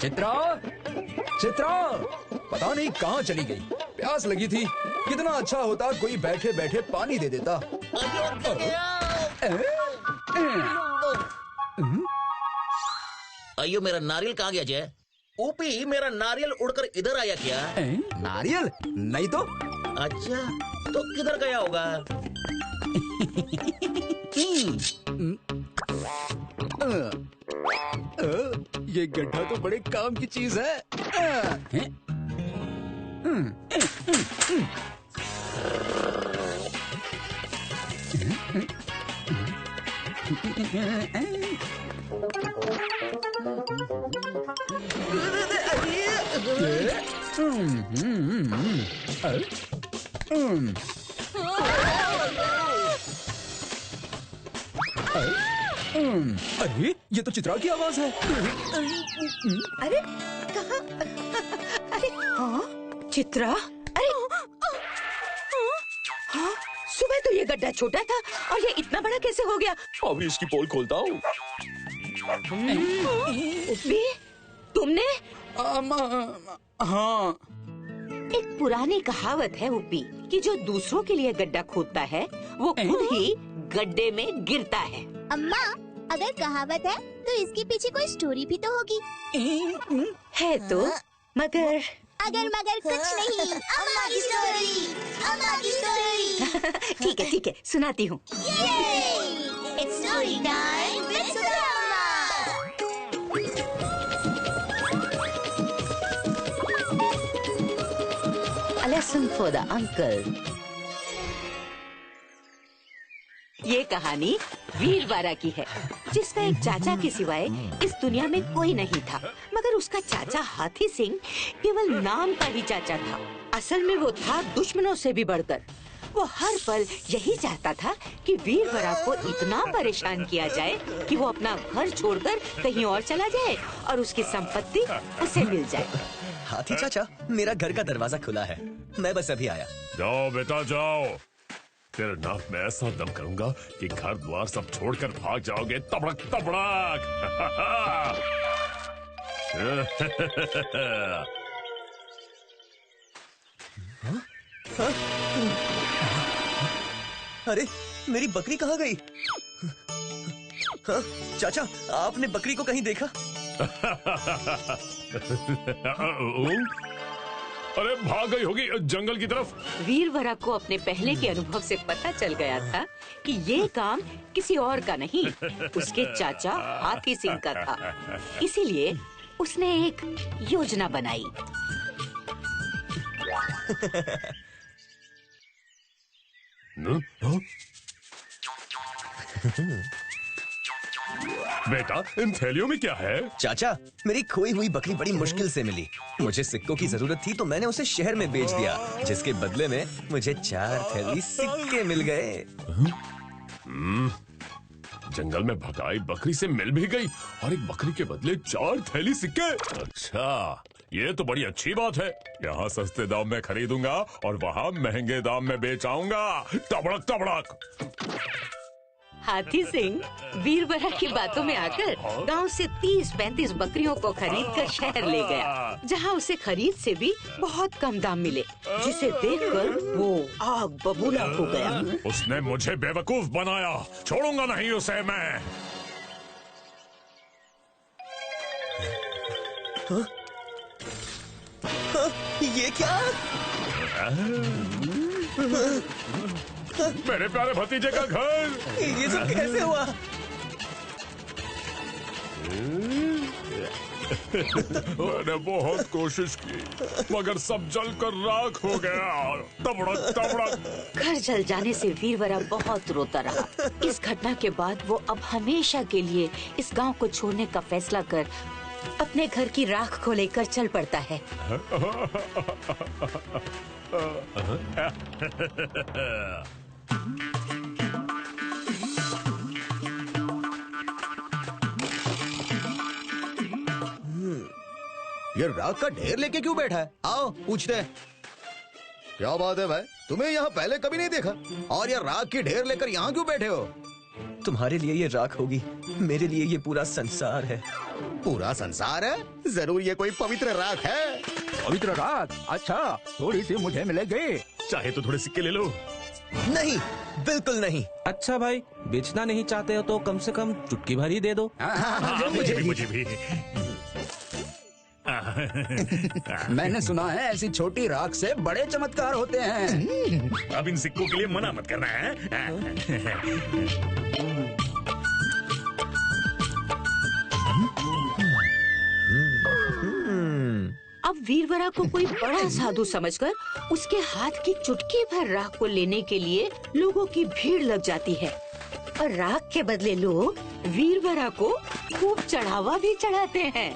चित्रा, चित्रा, पता नहीं कहाँ चली गई। प्यास लगी थी। कितना अच्छा होता कोई बैठे बैठे पानी दे देता। अयो मेरा नारियल कहाँ गया जय? ऊपी, मेरा नारियल उड़कर इधर आया क्या? नारियल नहीं तो। अच्छा, तो किधर गया होगा? ये गड्ढा तो बड़े काम की चीज है। अरे ये तो चित्रा की आवाज है। अरे कहाँ? अरे हाँ चित्रा। अरे हाँ, सुबह तो ये गड्ढा छोटा था और ये इतना बड़ा कैसे हो गया? अभी इसकी पोल खोलता हूँ। तुमने? हाँ। एक पुरानी कहावत है उपी कि जो दूसरों के लिए गड्ढा खोदता है वो खुद ही गड्ढे में गिरता है। अम्मा, अगर कहावत है तो इसके पीछे कोई स्टोरी भी तो होगी। है तो, मगर कुछ नहीं। अम्मा की स्टोरी, अम्मा की स्टोरी। ठीक है सुनाती हूँ। It's story time with सुधा अम्मा। A lesson for the uncle। ये कहानी वीरवारा की है, जिसका एक चाचा के सिवाय इस दुनिया में कोई नहीं था। मगर उसका चाचा हाथी सिंह केवल नाम का ही चाचा था। असल में वो था दुश्मनों से भी बढ़कर। वो हर पल यही चाहता था कि वीरवारा को इतना परेशान किया जाए कि वो अपना घर छोड़कर कहीं और चला जाए और उसकी संपत्ति उसे मिल जाए। हाथी चाचा, मेरा घर का दरवाजा खुला है, मैं बस अभी आया। जाओ बेटा जाओ, तेरे नाक में ऐसा दम करूंगा कि घर द्वार सब छोड़कर भाग जाओगे। तबड़क तबड़क। अरे मेरी बकरी कहाँ गई? हाँ, चाचा, आपने बकरी को कहीं देखा? अरे भाग गई होगी जंगल की तरफ। वीरवरा को अपने पहले के अनुभव से पता चल गया था कि ये काम किसी और का नहीं, उसके चाचा हाथी सिंह का था। इसीलिए उसने एक योजना बनाई। बेटा, इन थैलियों में क्या है? चाचा, मेरी खोई हुई बकरी बड़ी मुश्किल से मिली। मुझे सिक्कों की जरूरत थी तो मैंने उसे शहर में बेच दिया, जिसके बदले में मुझे 4 थैली सिक्के मिल गए। जंगल में भगाई बकरी से मिल भी गई और एक बकरी के बदले 4 थैली सिक्के। अच्छा, ये तो बड़ी अच्छी बात है। यहाँ सस्ते दाम में खरीदूंगा और वहाँ महंगे दाम में बेच आऊंगा। तबड़क तबड़क। हाथी सिंह वीरवरा की बातों में आकर गांव से 30-35 बकरियों को खरीदकर शहर ले गया, जहां उसे खरीद से भी बहुत कम दाम मिले, जिसे देखकर वो आग बबूला हो गया। उसने मुझे बेवकूफ बनाया, छोड़ूंगा नहीं उसे मैं। ये क्या? मेरे प्यारे भतीजे का घर। ये सब कैसे हुआ? मैंने बहुत कोशिश की मगर सब जलकर राख हो गया। तबड़क तबड़क। घर जल जाने से वीरवरा बहुत रोता रहा। इस घटना के बाद वो अब हमेशा के लिए इस गांव को छोड़ने का फैसला कर अपने घर की राख को लेकर चल पड़ता है। ये राख का ढेर लेके क्यों बैठा है? आओ पूछते हैं। क्या बात है भाई, तुम्हें यहाँ पहले कभी नहीं देखा और ये राख की ढेर लेकर यहाँ क्यों बैठे हो? तुम्हारे लिए ये राख होगी, मेरे लिए ये पूरा संसार है। पूरा संसार है? जरूर ये कोई पवित्र राख है। पवित्र राख? अच्छा, थोड़ी सी मुझे मिलेगी। चाहे तो थोड़े सिक्के ले लो। नहीं, बिल्कुल नहीं। अच्छा भाई, बेचना नहीं चाहते हो तो कम से कम चुटकी भर ही दे दो। हाँ, मुझे भी। मैंने सुना है ऐसी छोटी राख से बड़े चमत्कार होते हैं। अब इन सिक्कों के लिए मना मत करना है। अब वीरवरा को कोई बड़ा साधु समझकर उसके हाथ की चुटकी भर राख को लेने के लिए लोगों की भीड़ लग जाती है और राख के बदले लोग वीरवरा को खूब चढ़ावा भी चढ़ाते हैं।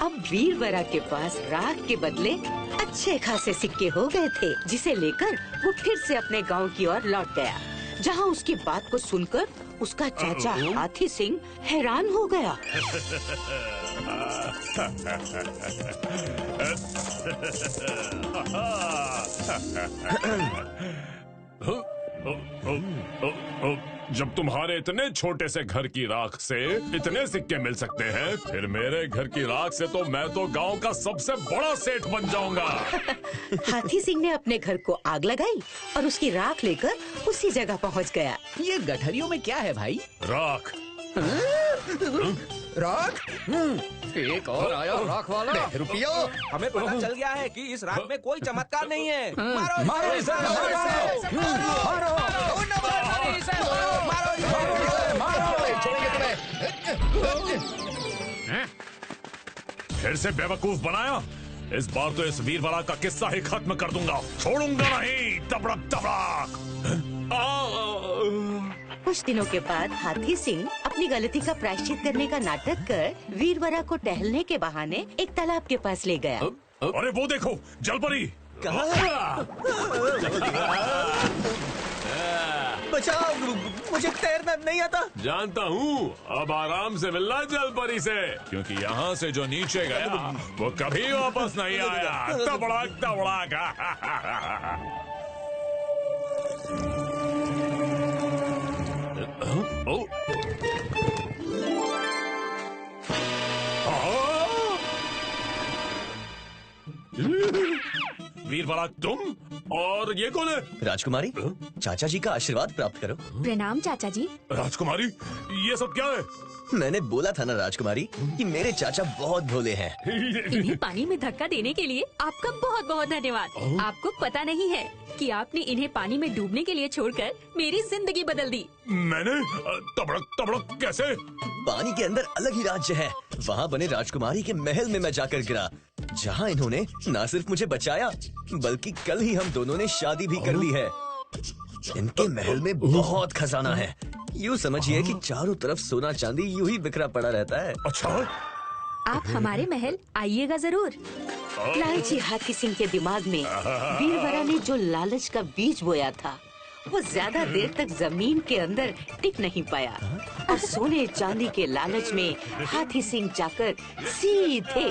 अब वीरवरा के पास राख के बदले अच्छे खासे सिक्के हो गए थे, जिसे लेकर वो फिर से अपने गांव की ओर लौट गया, जहां उसकी बात को सुनकर उसका चाचा हाथी सिंह हैरान हो गया। जब तुम्हारे इतने छोटे से घर की राख से इतने सिक्के मिल सकते हैं, फिर मेरे घर की राख से तो मैं तो गांव का सबसे बड़ा सेठ बन जाऊंगा। हाथी सिंह ने अपने घर को आग लगाई और उसकी राख लेकर उसी जगह पहुंच गया। ये गठरियों में क्या है भाई? राख। राख? एक और आया राख वाला। रुपयो। हमें पता चल गया है कि इस राख में कोई चमत्कार नहीं है। मारो मारो इसे, मारो, फिर से बेवकूफ बनाया। इस बार तो इस वीरवरा का किस्सा ही खत्म कर दूंगा, छोड़ूंगा नहीं। तबड़क तबड़क। कुछ दिनों के बाद हाथी सिंह अपनी गलती का प्रायश्चित करने का नाटक कर वीरवरा को टहलने के बहाने एक तालाब के पास ले गया। अरे वो देखो, जलपरी। बचाओ, मुझे तैरना नहीं आता। जानता हूँ, अब आराम से मिलना जलपरी से, क्योंकि यहाँ से जो नीचे गया वो कभी वापस नहीं आया। तबड़क तबड़क। वीरवरा तुम, और ये कौन है? राजकुमारी, चाचा जी का आशीर्वाद प्राप्त करो। प्रणाम चाचा जी। राजकुमारी, ये सब क्या है? मैंने बोला था ना राजकुमारी कि मेरे चाचा बहुत भोले हैं। इन्हें पानी में धक्का देने के लिए आपका बहुत बहुत धन्यवाद। आपको पता नहीं है कि आपने इन्हें पानी में डूबने के लिए छोड़कर मेरी जिंदगी बदल दी। मैंने? तबड़क तबड़क कैसे? पानी के अंदर अलग ही राज्य है। वहाँ बने राजकुमारी के महल में मैं जाकर गिरा, जहाँ इन्होंने न सिर्फ मुझे बचाया बल्कि कल ही हम दोनों ने शादी भी कर ली है। इनके महल में बहुत खजाना है। यूँ समझिए कि चारों तरफ सोना चांदी यूं ही बिखरा पड़ा रहता है। अच्छा, आप हमारे महल आइएगा जरूर। लालची हाथी सिंह के दिमाग में वीरवरा ने जो लालच का बीज बोया था, वो ज्यादा देर तक जमीन के अंदर टिक नहीं पाया और सोने चांदी के लालच में हाथी सिंह जाकर सीधे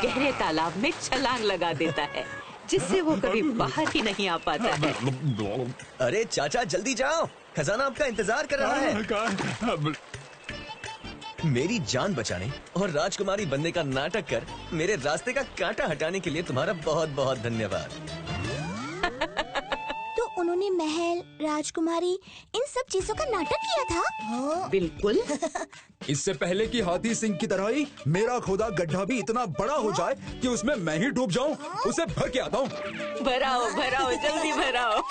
गहरे तालाब में छलांग लगा देता है, जिससे वो कभी बाहर ही नहीं आ पाता है। अरे चाचा जल्दी जाओ, खजाना आपका इंतजार कर रहा है। मेरी जान बचाने और राजकुमारी बनने का नाटक कर मेरे रास्ते का कांटा हटाने के लिए तुम्हारा बहुत बहुत धन्यवाद। तो उन्होंने महल, राजकुमारी, इन सब चीजों का नाटक किया था? बिल्कुल। इससे पहले कि हाथी सिंह की तरह ही मेरा खोदा गड्ढा भी इतना बड़ा हो जाए कि उसमें मैं ही डूब जाऊं, उसे भर के आता हूँ। भराओ भराओ, जल्दी भराओ।